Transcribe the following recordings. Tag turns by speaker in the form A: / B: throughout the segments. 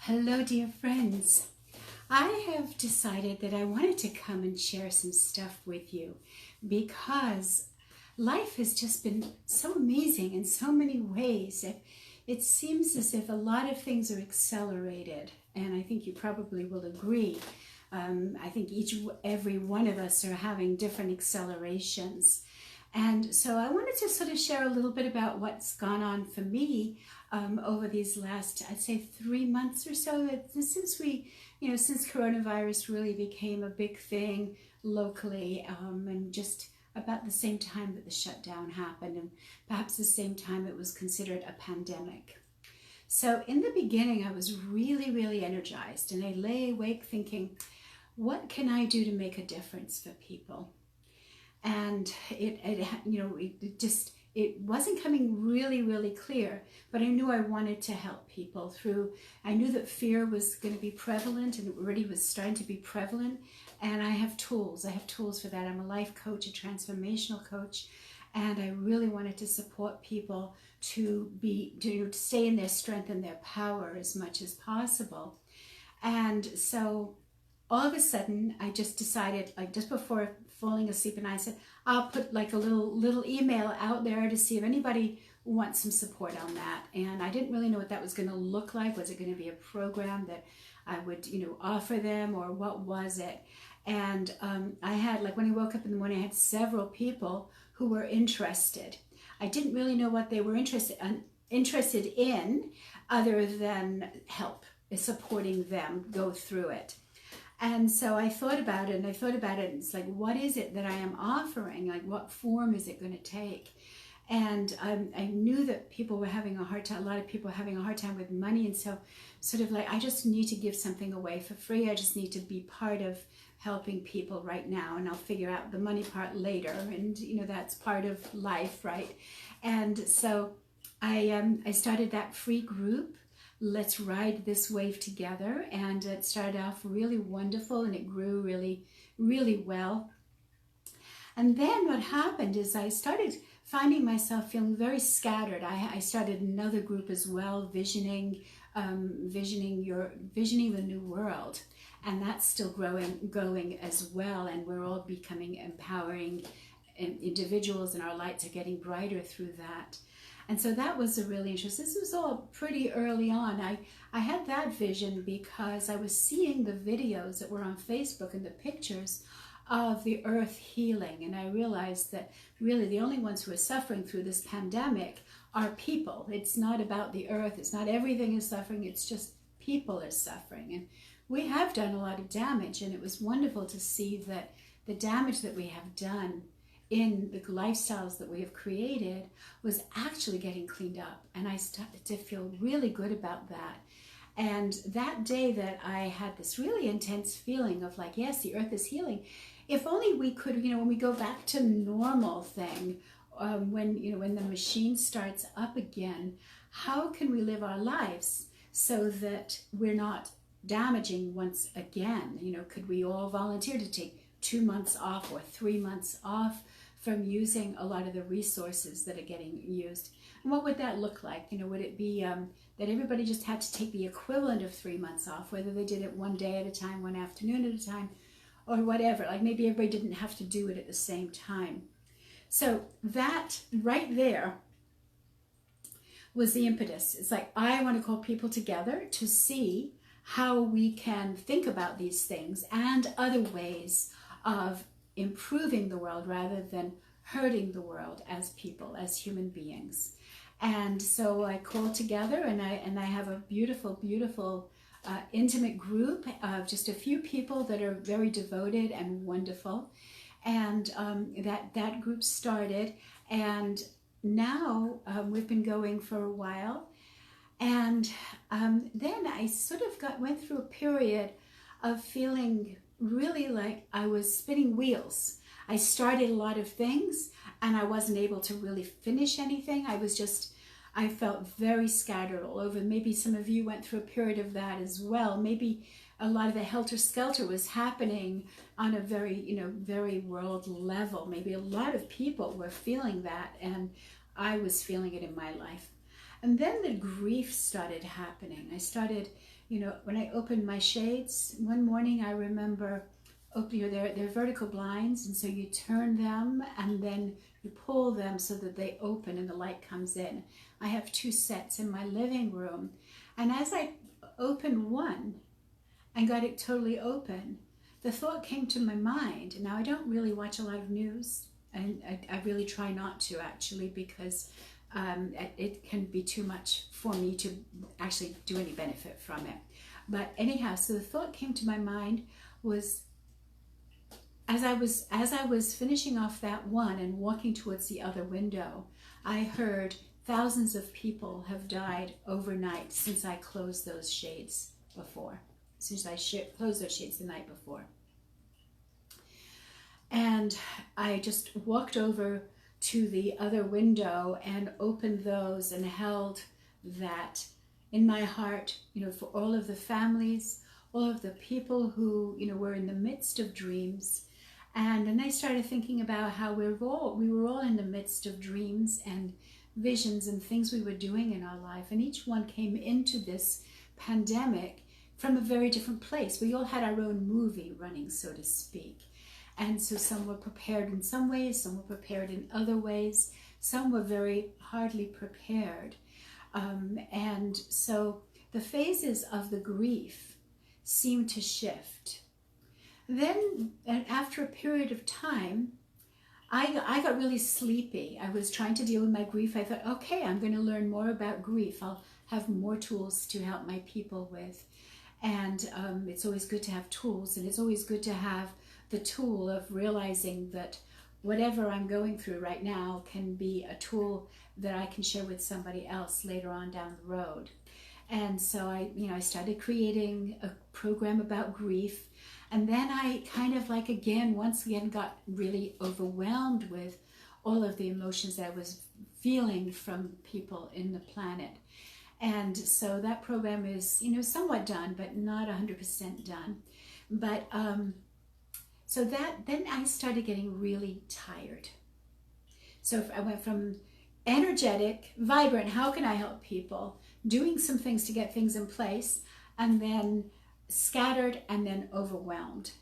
A: Hello, dear friends. I have decided that I wanted to come and share some stuff with you because life has just been so amazing in so many ways. It seems as if a lot of things are accelerated, and I think you probably will agree. I think every one of us are having different accelerations. And so I wanted to sort of share a little bit about what's gone on for me over these last, I'd say 3 months or so, since coronavirus really became a big thing locally, and just about the same time that the shutdown happened, and perhaps the same time it was considered a pandemic. So in the beginning, I was really, really energized, and I lay awake thinking, what can I do to make a difference for people? And it wasn't coming really, really clear, but I knew I wanted to help people I knew that fear was going to be prevalent, and it already was starting to be prevalent. And I have tools for that. I'm a life coach, a transformational coach, and I really wanted to support people to stay in their strength and their power as much as possible. And so all of a sudden, I just decided, like just before falling asleep, and I said, I'll put like a little email out there to see if anybody wants some support on that. And I didn't really know what that was going to look like. Was it going to be a program that I would, offer them, or what was it? And I had, like, when I woke up in the morning, I had several people who were interested. I didn't really know what they were interested in, other than help, supporting them go through it. And so I thought about it, and it's like, what is it that I am offering? Like, what form is it going to take? And I knew that people were having a hard time, a lot of people were having a hard time with money. And so sort of like, I just need to give something away for free. I just need to be part of helping people right now. And I'll figure out the money part later. And, that's part of life, right? And so I started that free group. Let's ride this wave together. And it started off really wonderful, and it grew really, really well. And then what happened is I started finding myself feeling very scattered. I started another group as well, visioning the new world. And that's still going as well. And we're all becoming empowering individuals, and our lights are getting brighter through that. And so that was a really interesting. This was all pretty early on. I had that vision because I was seeing the videos that were on Facebook and the pictures of the earth healing. And I realized that really the only ones who are suffering through this pandemic are people. It's not about the earth. It's not everything is suffering. It's just people are suffering. And we have done a lot of damage. And it was wonderful to see that the damage that we have done in the lifestyles that we have created was actually getting cleaned up. And I started to feel really good about that. And that day that I had this really intense feeling of like, yes, the earth is healing. If only we could, when we go back to normal thing, when the machine starts up again, how can we live our lives so that we're not damaging once again? Could we all volunteer to take 2 months off or 3 months off from using a lot of the resources that are getting used? And what would that look like? Would it be that everybody just had to take the equivalent of 3 months off, whether they did it one day at a time, one afternoon at a time, or whatever? Like maybe everybody didn't have to do it at the same time. So that right there was the impetus. It's like, I want to call people together to see how we can think about these things and other ways of improving the world rather than hurting the world as people, as human beings. And so I called together, and I have a beautiful, beautiful intimate group of just a few people that are very devoted and wonderful. And that group started, and now we've been going for a while. And then I sort of went through a period of feeling really like I was spinning wheels. I started a lot of things, and I wasn't able to really finish anything. I felt very scattered all over. Maybe some of you went through a period of that as well. Maybe a lot of the helter-skelter was happening on a very world level. Maybe a lot of people were feeling that, and I was feeling it in my life. And then the grief started happening. I started, when I opened my shades one morning, I remember they're vertical blinds, and so you turn them and then you pull them so that they open and the light comes in. I have 2 sets in my living room, and as I opened one and got it totally open, the thought came to my mind. Now, I don't really watch a lot of news, and I really try not to, actually, because it can be too much for me to actually do any benefit from it. But anyhow, so the thought came to my mind was, as I was finishing off that one and walking towards the other window, I heard thousands of people have died overnight since I closed those shades before. Since I closed those shades the night before. And I just walked over to the other window and opened those and held that in my heart, for all of the families, all of the people who, were in the midst of dreams. And then I started thinking about how we were all in the midst of dreams and visions and things we were doing in our life. And each one came into this pandemic from a very different place. We all had our own movie running, so to speak. And so some were prepared in some ways, some were prepared in other ways, some were very hardly prepared. And so the phases of the grief seemed to shift. Then, after a period of time, I got really sleepy. I was trying to deal with my grief. I thought, okay, I'm going to learn more about grief. I'll have more tools to help my people with. And it's always good to have tools, and it's always good to have the tool of realizing that whatever I'm going through right now can be a tool that I can share with somebody else later on down the road. And so I started creating a program about grief. And then I kind of once again got really overwhelmed with all of the emotions that I was feeling from people in the planet. And so that program is, somewhat done, but not 100% done. But so then I started getting really tired. So I went from energetic, vibrant, how can I help people, doing some things to get things in place, and then scattered and then overwhelmed.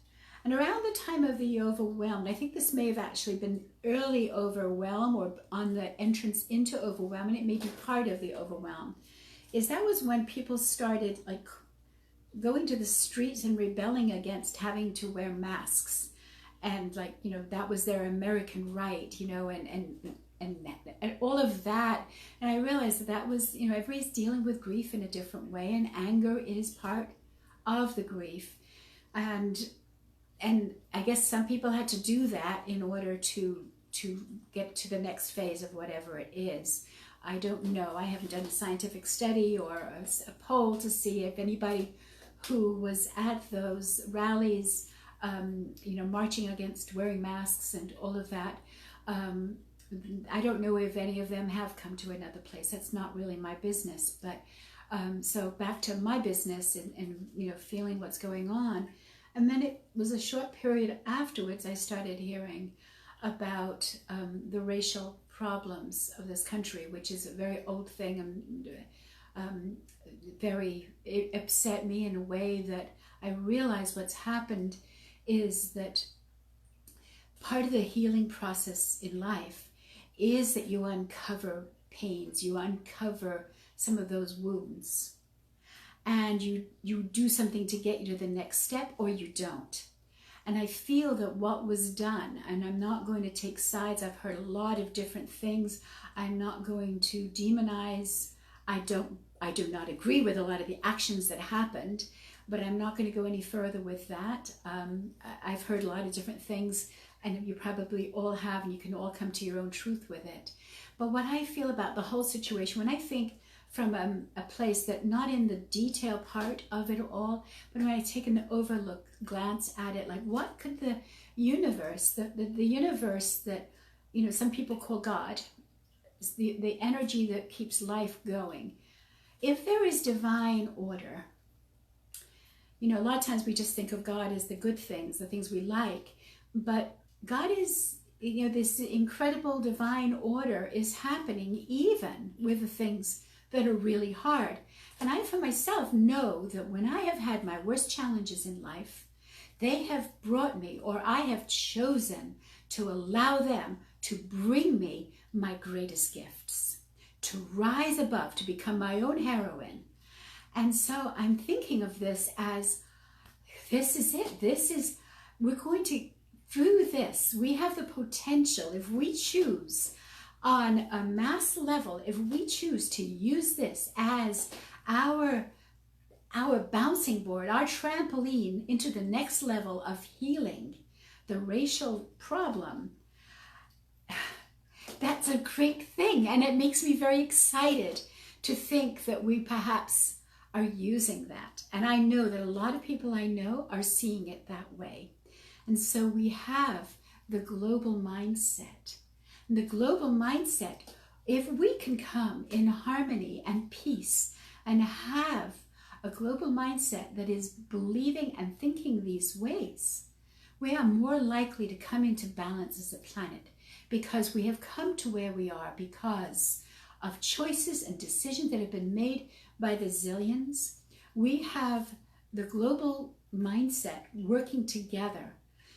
A: And around the time of the overwhelmed, I think this may have actually been early overwhelm or on the entrance into overwhelm, and it may be part of the overwhelm, that was when people started going to the streets and rebelling against having to wear masks. And that was their American right, and all of that. And I realized that was, everybody's dealing with grief in a different way, and anger is part of the grief. And I guess some people had to do that in order to get to the next phase of whatever it is. I don't know. I haven't done a scientific study or a poll to see if anybody who was at those rallies, marching against wearing masks and all of that, I don't know if any of them have come to another place. That's not really my business. But so back to my business and feeling what's going on. And then it was a short period afterwards I started hearing about the racial problems of this country, which is a very old thing, and it upset me in a way that I realized what's happened is that part of the healing process in life is that you uncover pains, you uncover some of those wounds, and you do something to get you to the next step, or you don't. And I feel that what was done, and I'm not going to take sides, I've heard a lot of different things, I'm not going to demonize, I do not agree with a lot of the actions that happened, but I'm not going to go any further with that. I've heard a lot of different things, and you probably all have, and you can all come to your own truth with it. But what I feel about the whole situation, when I think from a place that not in the detail part of it all, but when I take an overlook glance at it, what could the universe, the universe that some people call God, the energy that keeps life going, if there is divine order, a lot of times we just think of God as the good things, the things we like, but God is, this incredible divine order is happening even with the things that are really hard. And I, for myself, know that when I have had my worst challenges in life, they have brought me, or I have chosen to allow them to bring me my greatest gifts, to rise above, to become my own heroine. And so I'm thinking of this as, this is it. We're going to, through this, we have the potential, if we choose on a mass level, if we choose to use this as our bouncing board, our trampoline into the next level of healing the racial problem, that's a great thing. And it makes me very excited to think that we perhaps are using that. And I know that a lot of people I know are seeing it that way. And so we have the global mindset. And the global mindset, if we can come in harmony and peace and have a global mindset that is believing and thinking these ways, we are more likely to come into balance as a planet, because we have come to where we are because of choices and decisions that have been made by the zillions. We have the global mindset working together.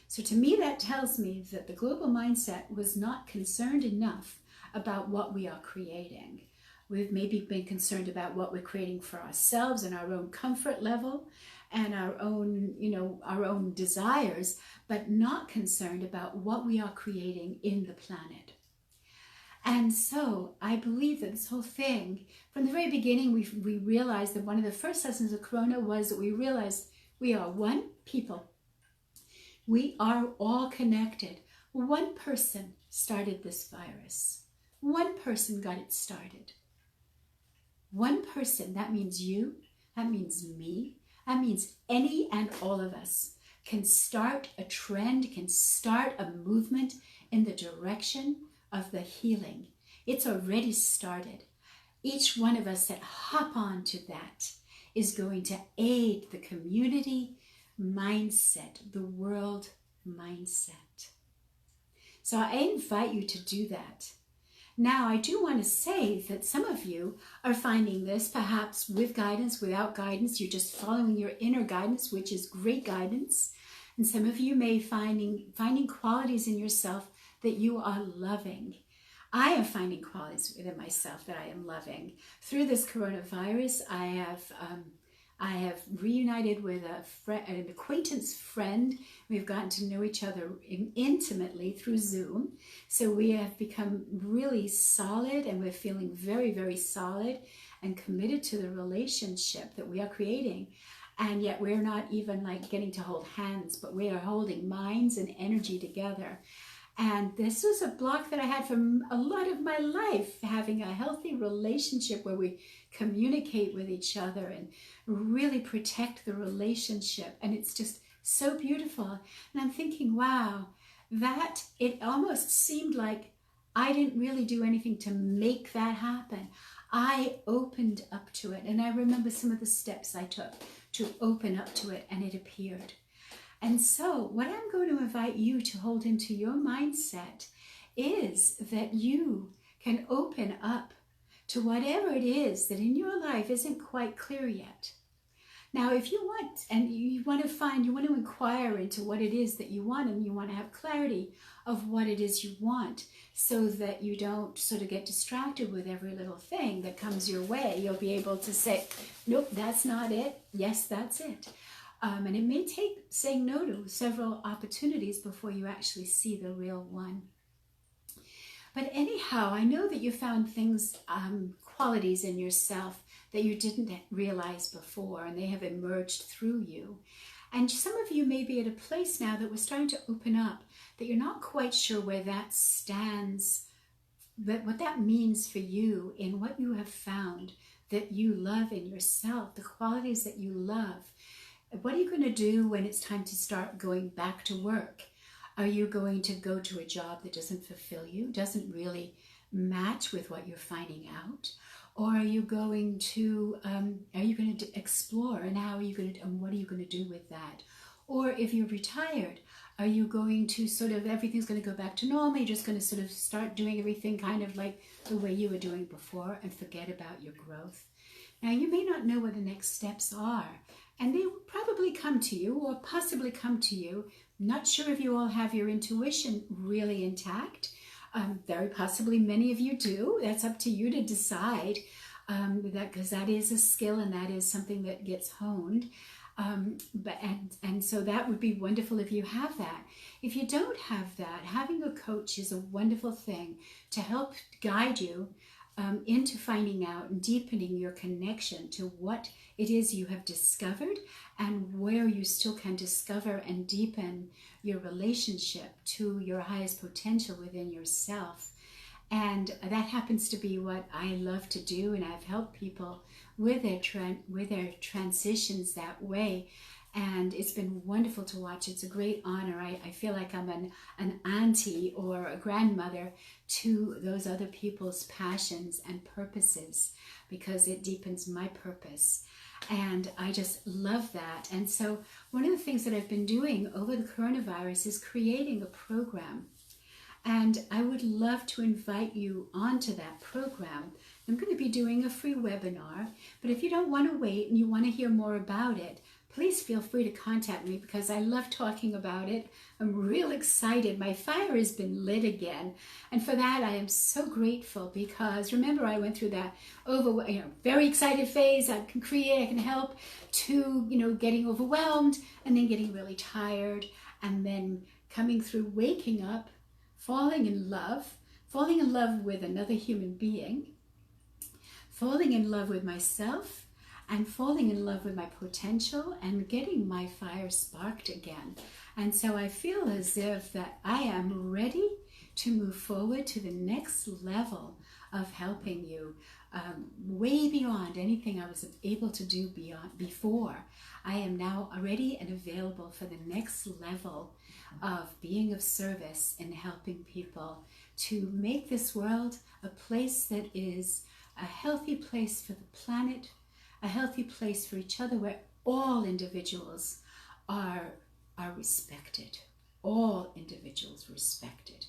A: So to me, that tells me that the global mindset was not concerned enough about what we are creating. We've maybe been concerned about what we're creating for ourselves and our own comfort level and our own, our own desires, but not concerned about what we are creating in the planet. And so I believe that this whole thing, from the very beginning, we realized that one of the first lessons of Corona was that we realized we are one people. We are all connected. One person started this virus. One person got it started. One person, that means you, that means me, that means any and all of us can start a trend, can start a movement in the direction of the healing. It's already started. Each one of us that hop on to that is going to aid the community mindset, the world mindset. So I invite you to do that. Now, I do want to say that some of you are finding this perhaps with guidance, without guidance. You're just following your inner guidance, which is great guidance. And some of you may finding qualities in yourself that you are loving. I am finding qualities within myself that I am loving. Through this coronavirus, I have reunited with an acquaintance friend. We've gotten to know each other intimately through Zoom. So we have become really solid, and we're feeling very, very solid and committed to the relationship that we are creating. And yet we're not even like getting to hold hands, but we are holding minds and energy together. And this was a block that I had from a lot of my life, having a healthy relationship where we communicate with each other and really protect the relationship. And it's just so beautiful. And I'm thinking, wow, that it almost seemed like I didn't really do anything to make that happen. I opened up to it. And I remember some of the steps I took to open up to it, and it appeared. And so what I'm going to invite you to hold into your mindset is that you can open up to whatever it is that in your life isn't quite clear yet. Now, if you want, and you want to inquire into what it is that you want, and you want to have clarity of what it is you want, so that you don't sort of get distracted with every little thing that comes your way, you'll be able to say, nope, that's not it. Yes, that's it. And it may take saying no to several opportunities before you actually see the real one. But anyhow, I know that you found things, qualities in yourself that you didn't realize before, and they have emerged through you. And some of you may be at a place now that we're starting to open up, that you're not quite sure where that stands, but what that means for you in what you have found that you love in yourself, the qualities that you love. What are you going to do when it's time to start going back to work? Are you going to go to a job that doesn't fulfill you, doesn't really match with what you're finding out? Or are you going to explore, and how are you going to, and what are you going to do with that? Or if you're retired, are you going to sort of, everything's going to go back to normal? You're just going to sort of start doing everything kind of like the way you were doing before and forget about your growth? Now, you may not know what the next steps are, and they will probably come to you or possibly come to you. Not sure if you all have your intuition really intact. Very possibly many of you do. That's up to you to decide, because that is a skill and that is something that gets honed. So that would be wonderful if you have that. If you don't have that, having a coach is a wonderful thing to help guide you into finding out and deepening your connection to what it is you have discovered and where you still can discover and deepen your relationship to your highest potential within yourself. And that happens to be what I love to do, and I've helped people with their transitions that way. And it's been wonderful to watch. It's a great honor. I feel like I'm an auntie or a grandmother to those other people's passions and purposes, because it deepens my purpose. And I just love that. And so one of the things that I've been doing over the coronavirus is creating a program. And I would love to invite you onto that program. I'm going to be doing a free webinar, but if you don't want to wait and you want to hear more about it, please feel free to contact me, because I love talking about it. I'm real excited. My fire has been lit again. And for that, I am so grateful, because remember, I went through that very excited phase. I can create, I can help, to, getting overwhelmed and then getting really tired, and then coming through, waking up, falling in love with another human being, falling in love with myself, and falling in love with my potential and getting my fire sparked again. And so I feel as if that I am ready to move forward to the next level of helping you, way beyond anything I was able to do before. I am now ready and available for the next level of being of service and helping people to make this world a place that is a healthy place for the planet, a healthy place for each other, where all individuals are respected. All individuals respected,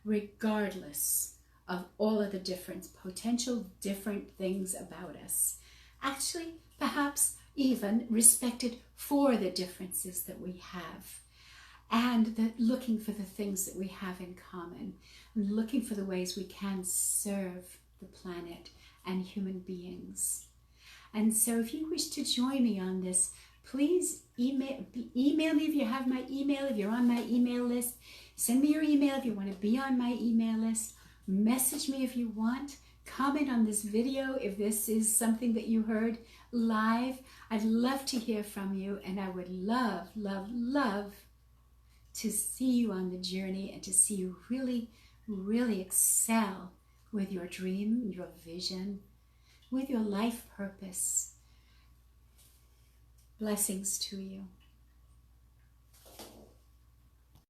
A: regardless of all of the potential different things about us. Actually, perhaps even respected for the differences that we have, and looking for the things that we have in common, and looking for the ways we can serve the planet and human beings. And so if you wish to join me on this, please email me if you have my email, if you're on my email list. Send me your email if you want to be on my email list. Message me if you want. Comment on this video if this is something that you heard live. I'd love to hear from you, and I would love, love, love to see you on the journey and to see you really, really excel with your dream, your vision, with your life purpose. Blessings to you.